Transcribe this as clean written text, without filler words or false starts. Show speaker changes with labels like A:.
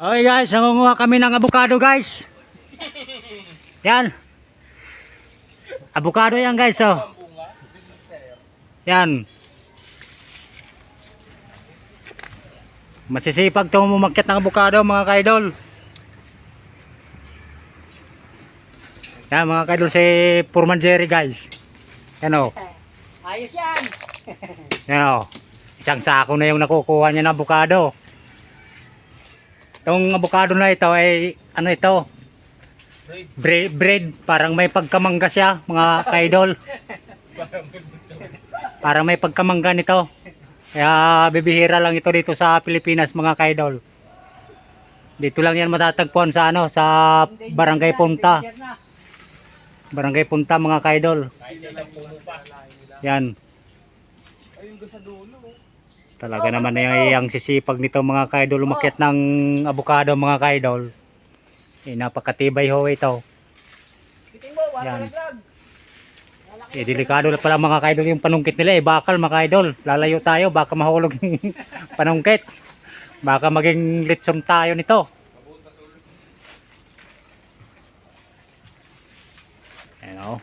A: Okay guys, nangunguha kami ng avocado guys. Yan. Avocado yan guys, oh. Yan. Masisipag itong umakyat ng avocado mga kaidol. Yan mga kaidol, si Purman Jerry guys. Yan, oh.
B: Ayos yan.
A: Yan, oh. Isang sako na yung nakukuha niya ng avocado. Itong avocado na ito ay ano ito? Bread. Parang may pagkamangga siya mga kaidol. Parang may pagkamangga nito. Kaya bibihira lang ito dito sa Pilipinas mga kaidol. Dito lang yan matatagpuan sa ano, sa Barangay Punta. Barangay Punta mga kaidol. Yan. Talaga naman ay ang sisipag nito mga kaidol umakyat ng avocado mga kaidol. Napakatibay ho ito. Yan. Delikado na pala mga kaidol yung panungkit nila, bakal mga kaidol. Lalayo tayo, baka mahulog yung panungkit. Baka maging litson tayo nito. Ayan o.